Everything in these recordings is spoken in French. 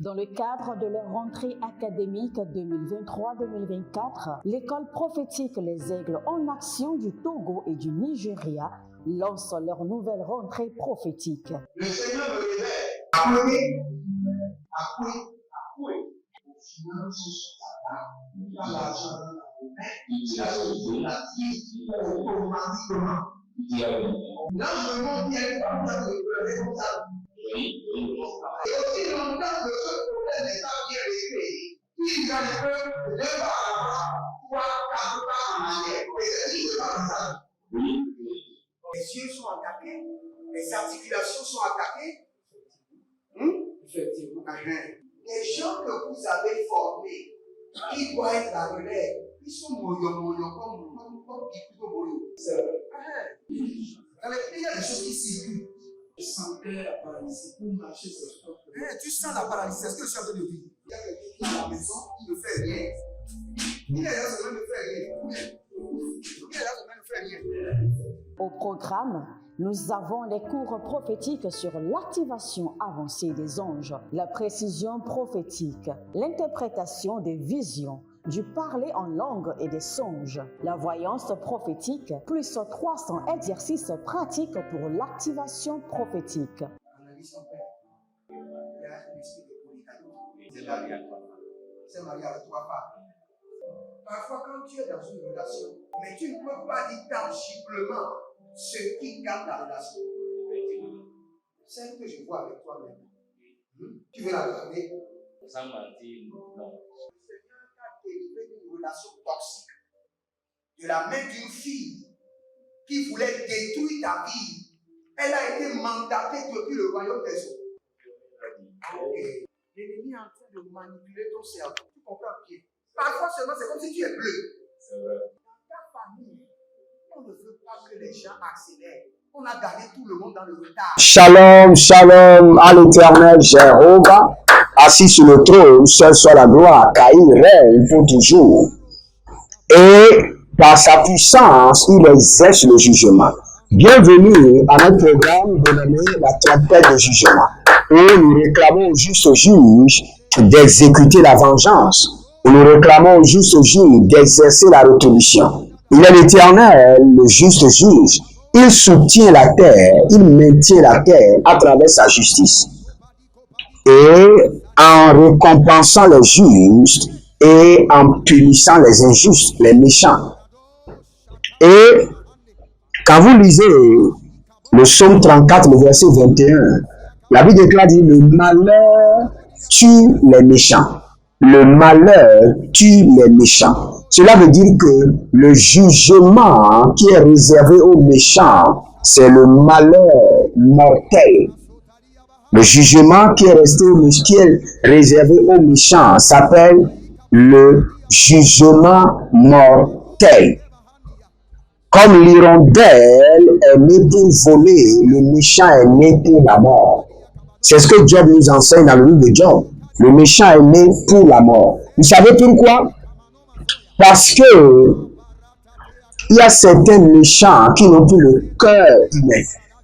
Dans le cadre de leur rentrée académique 2023-2024, l'école prophétique Les Aigles en Action du Togo et du Nigeria lance leur nouvelle rentrée prophétique. Le Seigneur me révèle. Appelez. Au final, ce sera dans l'argent, dans la vie, automatiquement. Là, je me montre bien comme ça, comme ça. Et aussi longtemps que ce problème n'est pas bien réglé, il y a un peu de pas à pouvoir quatre pas en arrière. Et c'est ce qui se passe ça. Les yeux sont attaqués, les articulations sont attaquées. Effectivement. Les gens que vous avez formés, qui doivent être la relève, ils sont moyo comme plutôt moyo. C'est vrai. Il y a des choses qui circulent. Je sentais la paralysie pour marcher sur le corps. Tu sens la paralysie, c'est ce que je suis en train de dire. Il y a quelqu'un qui est à la maison, il ne fait rien. Il est là, il ne fait rien. Au programme, nous avons les cours prophétiques sur l'activation avancée des anges, la précision prophétique, l'interprétation des visions, du parler en langue et des songes, la voyance prophétique, plus 300 exercices pratiques pour l'activation prophétique. Analyse ton père. Il y a un esprit de polygamie. C'est marié avec trois femmes. Parfois, quand tu es dans une relation, mais tu ne peux pas dire tangiblement ce qui garde la relation. Celle que je vois avec toi maintenant. Tu veux la garder? Sans mentir, non. Délivré d'une relation toxique, de la main d'une fille qui voulait détruire ta vie. Elle a été mandatée depuis le royaume des eaux. L'ennemi est en train de manipuler ton cerveau. Tu comprends bien? Parfois seulement, c'est comme si tu es bleu. Dans ta famille, on ne veut pas que les gens accélèrent. On a gagné tout le monde dans le retard. Shalom, shalom à l'éternel Jéhovah. Assis sur le trône, seul soit la gloire, car il règne pour toujours. Et par sa puissance, il exerce le jugement. Bienvenue à notre programme dénommé la trompette de jugement, où nous réclamons au juste juge d'exécuter la vengeance, où nous réclamons au juste juge d'exercer la rétribution. Il est l'Éternel, le juste juge. Il soutient la terre, il maintient la terre à travers sa justice. Et en récompensant les justes et en punissant les injustes, les méchants. Et quand vous lisez le psaume 34, le verset 21, la Bible déclare dit, le malheur tue les méchants. Le malheur tue les méchants. Cela veut dire que le jugement qui est réservé aux méchants, c'est le malheur mortel. Le jugement qui est réservé aux méchants s'appelle le jugement mortel. Comme l'hirondelle est née pour voler, le méchant est né pour la mort. C'est ce que Job nous enseigne dans le livre de Job. Le méchant est né pour la mort. Vous savez pourquoi? Parce que il y a certains méchants qui n'ont plus le cœur humain.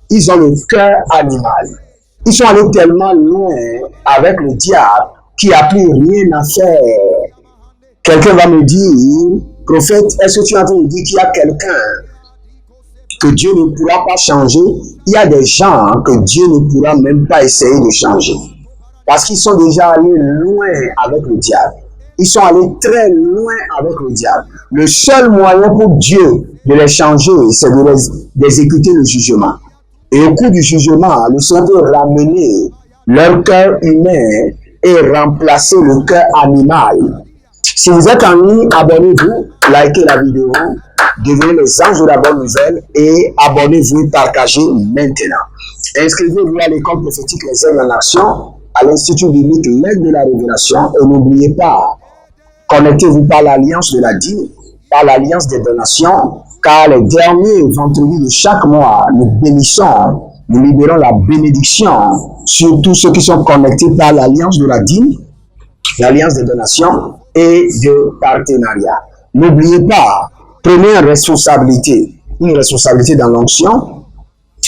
Ils ont le cœur animal. Ils sont allés tellement loin avec le diable qu'il n'y a plus rien à faire. Quelqu'un va me dire, prophète, est-ce que tu es en train de dire qu'il y a quelqu'un que Dieu ne pourra pas changer? Il y a des gens que Dieu ne pourra même pas essayer de changer. Parce qu'ils sont déjà allés loin avec le diable. Ils sont allés très loin avec le diable. Le seul moyen pour Dieu de les changer, c'est d'exécuter le jugement. Et au cours du jugement, le Seigneur peut ramener leur cœur humain et remplacer le cœur animal. Si vous êtes en ligne, abonnez-vous, likez la vidéo, devenez les anges de la bonne nouvelle et abonnez-vous, partagez maintenant. Inscrivez-vous à l'école prophétique Les Aigles en Action, à l'Institut biblique L'Aigle de la Révélation et n'oubliez pas, connectez-vous par l'alliance de la dîme, par l'alliance des donations, car les derniers vendredis de chaque mois, nous bénissons, nous libérons la bénédiction sur tous ceux qui sont connectés par l'alliance de la dîme, l'alliance des donations et de partenariat. N'oubliez pas, prenez une responsabilité dans l'onction,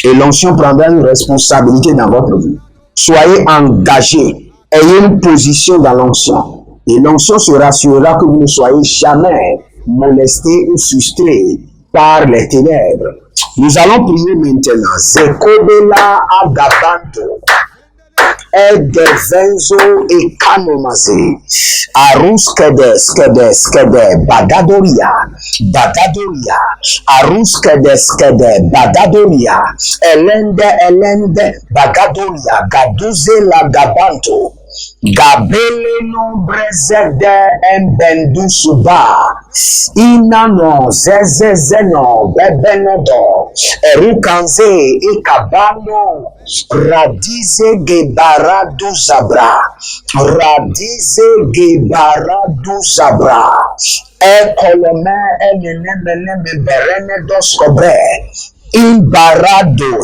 et l'onction prendra une responsabilité dans votre vie. Soyez engagés. ayez une position dans l'onction. Et l'onction se rassurera que vous ne soyez jamais molestés ou frustrés par les ténèbres. Nous allons prier maintenant. Zekobela agabanto. Edevenzo e kanomaze. Arus kede, badadoria. Arus kede, badadoria. Elende, bagadoria. Gaduze la gabanto. Gabele nombreze de embendu suba. Inano zezezeno bebenodo. Erukanze ikabano. Radize gebaradu zabra. Ekolome enenemeleme berene doskobre. Imbarado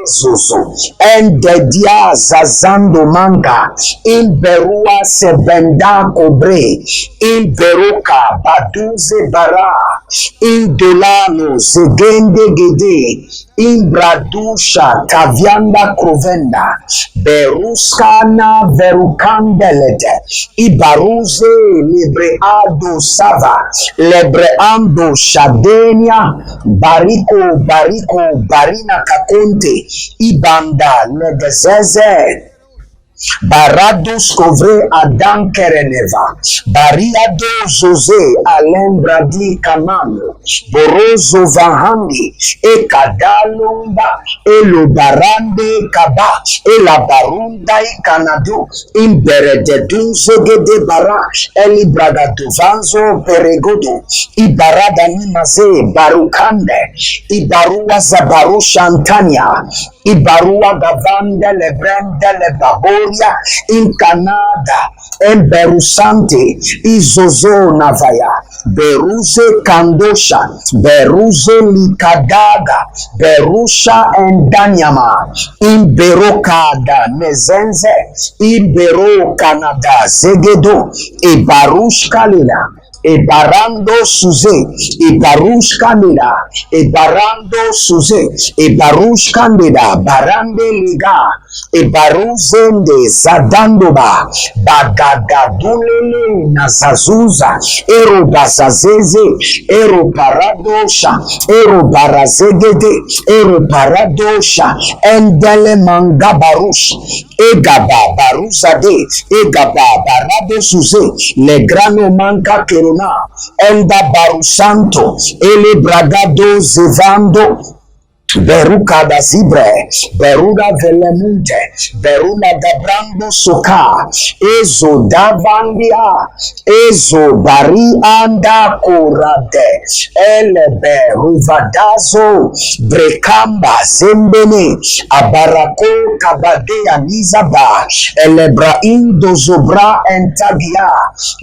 Zozo Endedia Zazando Manga Imberua Sebenda Cobre Imberuka Baduze Bara Indolano Zegende Gede Imbradusha Kavianda Crovenda Beruskana Verukandelete Ibaruze Libreado Sava Lebreando Shadenia Bariko Barina Kakonte Ibanda Negezeze Barados Kovre Adam Kereneva Bariado Jose Alain Bradi Kamano Borozo Vahandi Ekadalumba Elo Barande Kaba Ela Barunda Kanado Imbere de Dunzoge de Bara Eli Bragadovanzo Peregodo Ibarada Nimaze Barukande Ibarua Zabaru Shantania Ibarua Gavanda Lebranda Lebaboria in Canada and Berusante Izozo Navaya Beruse Kandosha Beruse Likadaga Berusha and Danyama in Berokada Nezenze in Bero Canada Zegedo Ibarush Kalila Ebarando Suze, Ebarush Candida, Ebarando Suze, Ebarush Candida, Barande Liga, Ebaruzende, Zadandoba, Bagadadulele, Nazazuza, Ero Bazazeze, Ero Paradosha, Ero Barazegede, Ero Paradosha, Endele Mangabarush, Egaba Baruzade, Egaba Barado Suze, Legrano Manca Enda Barusanto, Ele Bragado Zevando, Beruka da Zibre, Beruda Velemunte, Beruna Gabrando Soka, Ezo Davandia, Ezo Bari Anda Korade, Elebe Ruvadazo, Brekamba Zembene, Abarako Kabade Anizaba, Elebra Indo Zobra Entagia,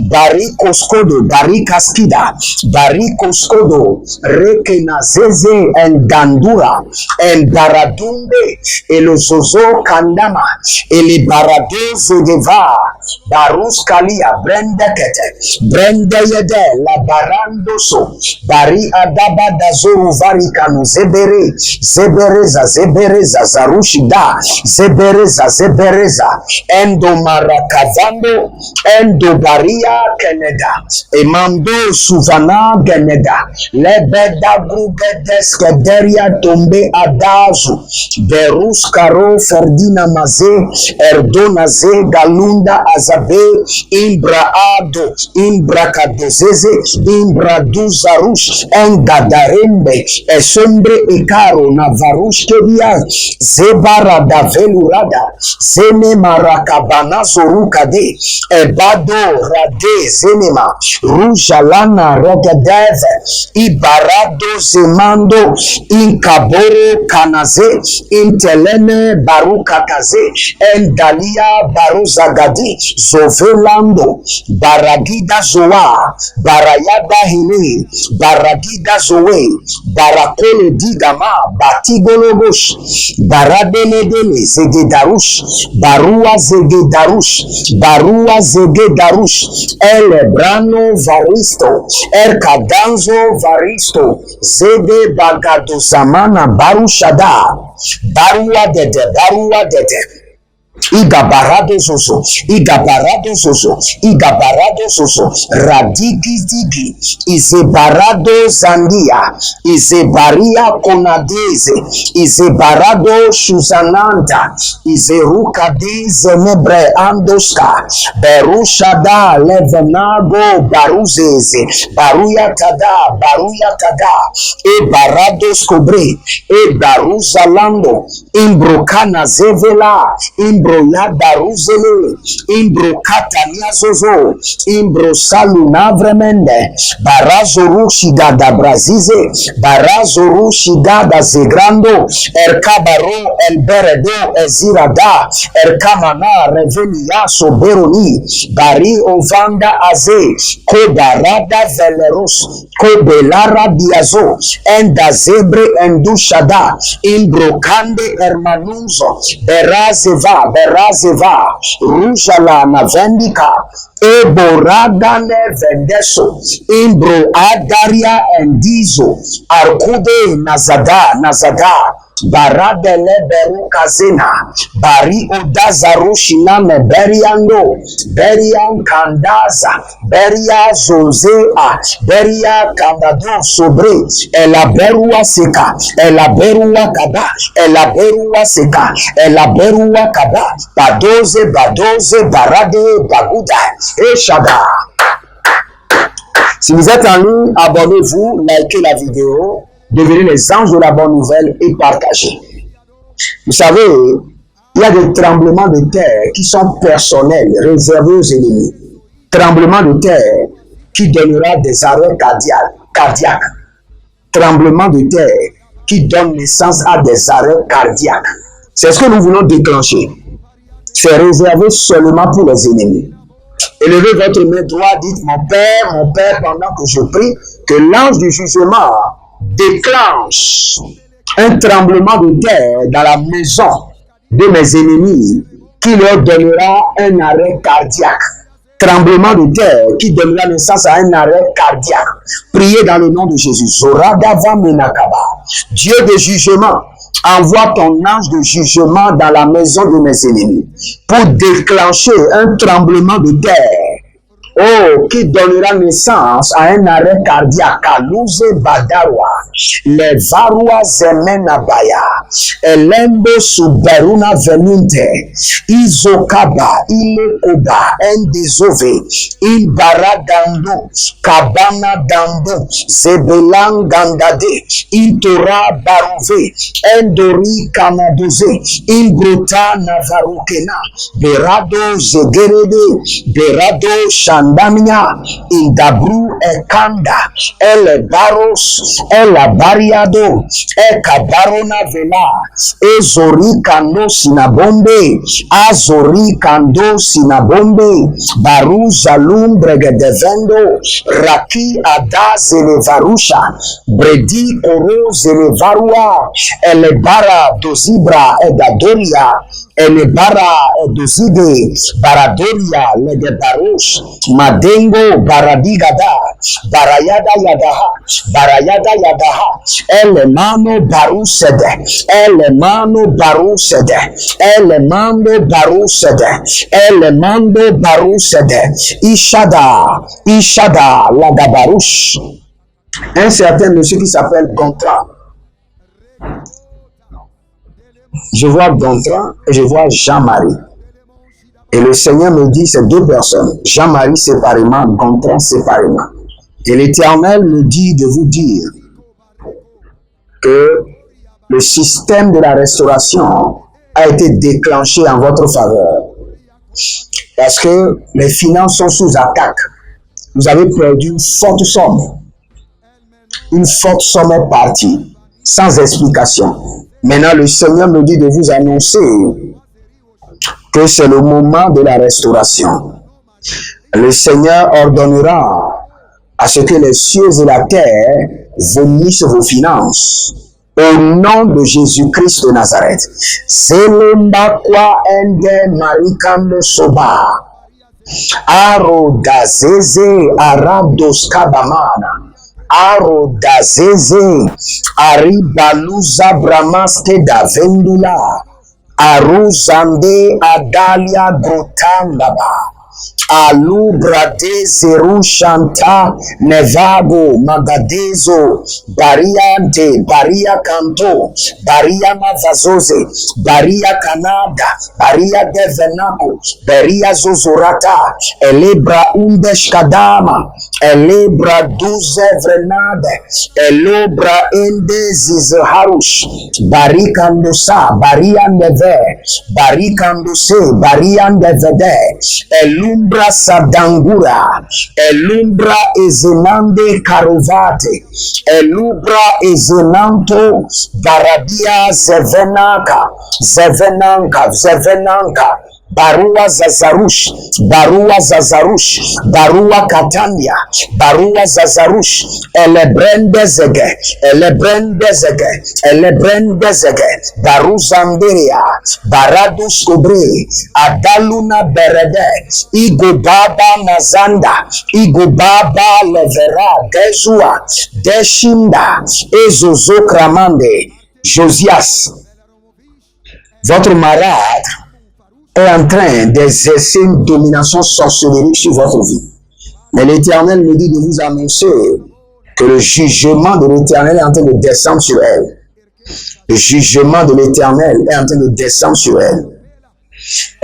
Bariko Skodo, Barika Skida, Bariko Skodo, Rekena Zeze and Gandura. El Baradunde, el Ozozo Kandama, el Baradozo Deva, Barus Kalia, Brenda Kete, Brenda Yede, La Barandoso, Bari Adaba Dazo Varikanu, Zebereza, Zarushida, Zebereza, Endo Marakavando, Endo Baria Keneda, Emando Suvana Geneda, Lebeda Grubedes Kederia Tombe Adazo, Beruskaro Ferdina Maze, Erdonaze, Galunda Azabe, Imbraado, Imbrakadozeze, Imbraduzarush, Engadarembe, Esombre Ekaro, Navarushkeria, Zebara da Velurada, Zene Marakabana Zorukade, Ebado Rade Zenema, Rujalana Regadeve, Ibarado Zemando, Inkaboro Kanaze, Intelene Barukakaze, Endalia Baruzagadi, Zovelando, Baragida Zoa, Barayada Hili, Baragida Zoe, Barakole Digama, Batigologosh, Baradenedele, Zegedarush, Barua Zegedarush, Elebrano Varisto, Erkadanzo Varisto, Zede Bagado Zamana Barushada, Barua Dede, Igabarado zozo, igabarado zozo, igabarado zozo, radigi digi, izebarado zandia, izebaria konadeze, izebarado shuzananda, izeruka deze nebre andoska, berushada levenago baruzeze, baruya tada, e barados cobre, e baruzalando, imbrocana zevela, imbroyada ruzele, imbrocata niazozo, imbrosaluna vremende, barazoru shigada brazize, barazoru shigada zegrando, erkabaro elberedo ezirada, erkamana revelia soberoni, bari ovanda aze, kobarada veleros, kobelara diazo, enda zebre endushada, imbrocande hermanuzo, berazeva, rujala navendika, eboradane vendeso, imbro adaria endizo, arkude nazada, baradele beru kazena, bari odazarushina me berian kandaza, beria zozea, beria kandado sobre, ela berua seka, ela berua kaba, ela berua seka, ela berua kaba, badoze, barade, baguda, eshada. Si vous êtes en ligne, abonnez-vous, likez la vidéo, devenez les anges de la bonne nouvelle et partagez. Vous savez, il y a des tremblements de terre qui sont personnels, réservés aux ennemis. Tremblement de terre qui donnera des arrêts cardiaques. Tremblement de terre qui donne naissance à des arrêts cardiaques. C'est ce que nous voulons déclencher. C'est réservé seulement pour les ennemis. Élevez votre main droite, dites mon Père, pendant que je prie, que l'ange du jugement déclenche un tremblement de terre dans la maison de mes ennemis qui leur donnera un arrêt cardiaque. Tremblement de terre qui donnera naissance à un arrêt cardiaque. Priez dans le nom de Jésus. Zoradava menakaba. Dieu de jugement, envoie ton ange de jugement dans la maison de mes ennemis pour déclencher un tremblement de terre. Oh, qui donnera naissance à un arrêt cardiaque. Kalouze Badarwa, les Varua Zemenabaya, Elembo Suberuna Veninte, Izokaba, Ilekoba, Endizove, Ilbaradando, Kabana Dando, Zebelan Gandade, Intora Barouve, Endori Kanadoze, Ilbrota Navarukena, Berado Zegerede, Berado Shan. Damia, Indabru Ekanda, El Baros, El Bariado, Ekabarona Vela, Ezori Kando Sinabombe, Azori Kando Sinabombe, Baru Zalum Bregedevendo, Raki Ada Zelevarusha, Bredi Oro Zelevarua, El Bara Dozibra Edadoria, Elebara dozide baradoria legebarush madengo baradigada barayada yadaha elemano barusede ishada lagabarush. Un certain monsieur qui s'appelle Gontran. Je vois Gontran et je vois Jean-Marie. Et le Seigneur me dit, ces deux personnes, Jean-Marie séparément, Gontran séparément. Et l'Éternel me dit de vous dire que le système de la restauration a été déclenché en votre faveur. Parce que les finances sont sous attaque. Vous avez perdu une forte somme. Une forte somme est partie, sans explication. Maintenant, le Seigneur me dit de vous annoncer que c'est le moment de la restauration. Le Seigneur ordonnera à ce que les cieux et la terre vomissent vos finances. Au nom de Jésus-Christ de Nazareth. Zelembakwa ende marikando soba. Arodazeze arados kabamana. Arodazeze aribaluza bramaste da vendula. Aruzande Adalia Grotandaba. Alubrade Zerushanta Nevago Magadezo Bariante Baria Canto Baria Mavazoze Baria Canada Baria Devenaco Baria Zozorata Elebra Undesh Kadama Elebra Duze Vrenade Elobra Endezis Harush Barikandosa Barian Deve Barikandose Barian Devede Elumbra Sadangura, Elumbra Ezenande Karovate, Elubra Ezenanto Barabia Zevenanka, Barua Zazarush, Barua Katania, Barua Zazarush, Elebrendezege, Baruzanderia, Baradus Kobre, Adaluna Berede, Igobaba Nazanda, Igobaba Levera, Dezua, Deshinda, Ezozokramande, Josias, votre marade est en train d'exercer une domination sorcellerie sur votre vie. Mais l'Éternel me dit de vous annoncer que le jugement de l'Éternel est en train de descendre sur elle. Le jugement de l'Éternel est en train de descendre sur elle.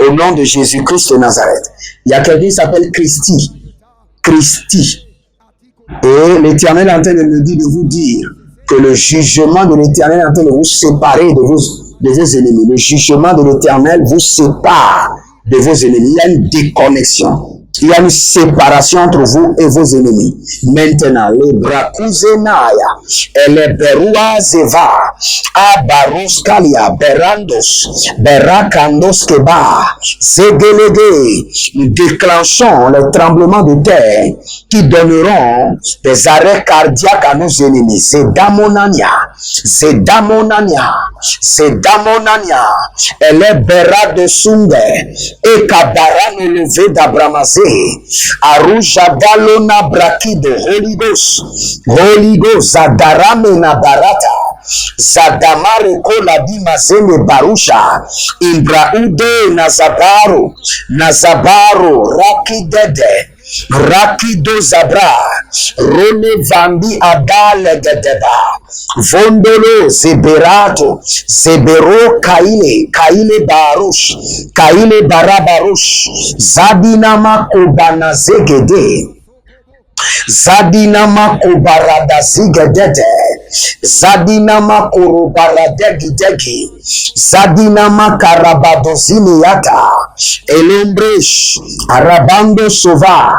Au nom de Jésus-Christ de Nazareth. Il y a quelqu'un qui s'appelle Christy. Et l'Éternel est en train de me dire de vous dire que le jugement de l'Éternel est en train de vous séparer de vos ennemis. Le jugement de l'Éternel vous sépare de vos ennemis. Il y a une déconnexion. Il y a une séparation entre vous et vos ennemis. Maintenant, les Brakuzenaya et les Berua Zeva, Abarus Kalia, Berandos, Berakandos Keba, Zegelege, nous déclenchons les tremblements de terre qui donneront des arrêts cardiaques à nos ennemis. C'est Damonania, et les Bera de Sunde, et Kabara nous lever d'Abramazé. Arusha Dalona Brakido, Holy Ghost, Zadarame Nabarata, Zadamare Kola Dimazeme Barusha, Imbraude Nazabaro, Rakido Zabra, Rone Vambi Adale Gedeba, Vondolo Zeberato, Zebero Kaile Barabarush, Zadinama Kobana Zegede, Zadinama Kobarada Zigedede, Zadinama Korobaradegi, Zadinama Karabadoziniata, Elombre Arabando Sova,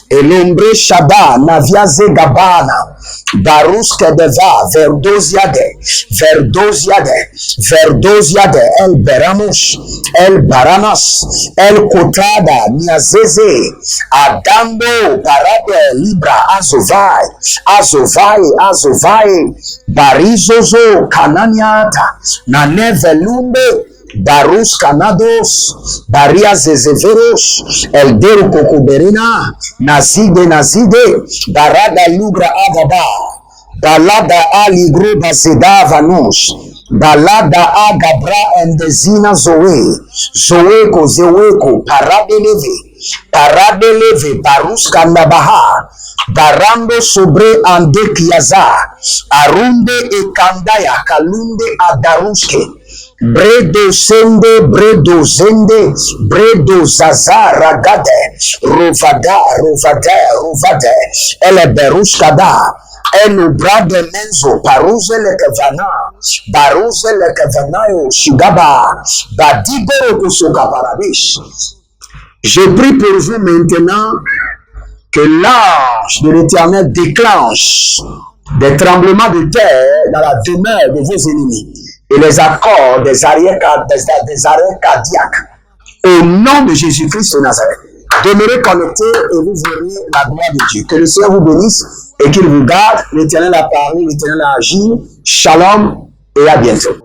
Elombre Shaba, Naviaze Gabana, Baruske Deva, Verdosiade, El Beramush, El Baranas, El Kotada, Niazeze, Adambo, Barade, Libra, Azovai, Barizozo, Kananiata, Nanevelumbe, Barus Canados, Baria Zezeveros, El Deru Cocoberina, Nazide, Barada Lubra Agaba, Balada Ali Gruba Zedavanos, Balada Agabra Endezina Zeweko, Paradeleve, Barus Kandabaha, Barando sobre Ande Kiaza, Arunde e Kandaya, Kalunde Adaruske, Bredo Zende, Bredo Zaza, Ragade, Rovada, Ele Beruskada, Enu Brade Menzo, Baruze le Kavanayo, Shigaba, Badigo Kusoka Paradish. Je prie pour vous maintenant que l'ange de l'Éternel déclenche des tremblements de terre dans la demeure de vos ennemis et les accords des arrêts cardiaques. Au nom de Jésus-Christ de Nazareth, demeurez connectés et vous verrez la gloire de Dieu. Que le Seigneur vous bénisse et qu'il vous garde. L'Éternel a parlé, l'Éternel a agi. Shalom et à bientôt.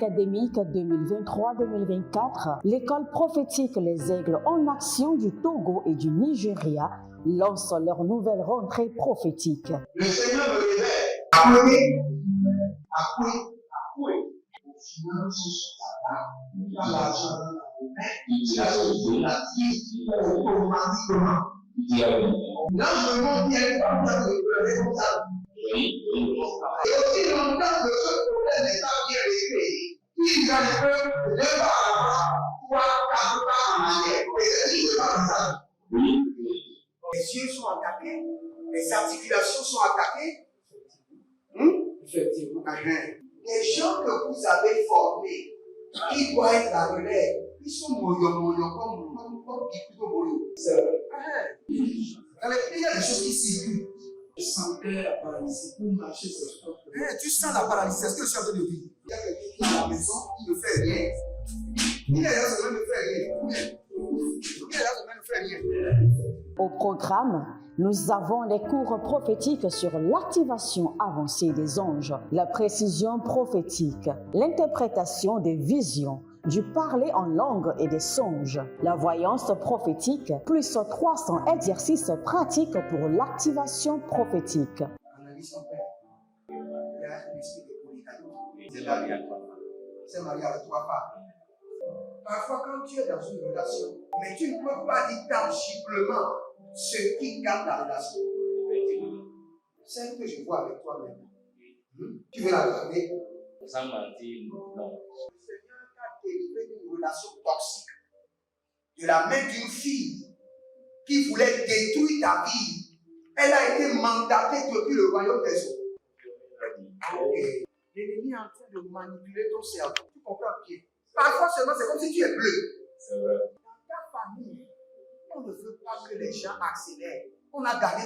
académique 2023-2024, l'école prophétique Les Aigles en Action du Togo et du Nigeria lance leur nouvelle rentrée prophétique. Le Seigneur me révèle. Appuyez. Finance, dans l'argent, il a sauvé la vie automatiquement. Là, je me montre bien comme ça, je peux comme ça. Et aussi longtemps que ce problème n'est pas bien réglé, il y a des peuples de par là-bas, 3, 4 pas en arrière. Et c'est pas comme ça. Les yeux sont attaqués, les articulations sont attaquées. Effectivement. Les gens que vous avez formés, qui doivent être la relève, ils sont moyons comme plutôt moyons. C'est vrai. Dans les pays, il y a des choses qui circulent. Je sentais la paralysie pour marcher sur le corps. Tu sens la paralysie, c'est ce que je suis en train de dire. Il y a quelqu'un qui est à la maison, qui ne fait rien. Il y a des gens qui ne fait rien. Au programme, nous avons les cours prophétiques sur l'activation avancée des anges, la précision prophétique, l'interprétation des visions, du parler en langue et des songes, la voyance prophétique, plus 300 exercices pratiques pour l'activation prophétique. Analyse son père. Il y a un esprit de polygamie. C'est marié avec 3 femmes. Parfois, quand tu es dans une relation, mais tu ne peux pas dire tangiblement ce qui garde la relation. C'est ce que je vois avec toi maintenant. Tu veux la regarder? Sans mentir, non. Le Seigneur t'a délivré d'une relation toxique, de la main d'une fille qui voulait détruire ta vie. Elle a été mandatée depuis le royaume des eaux. L'ennemi est en train de manipuler ton cerveau. Tu comprends bien? Parfois seulement, c'est comme si tu es bleu. C'est vrai. Dans ta famille, on ne veut pas que les gens accélèrent. On a gagné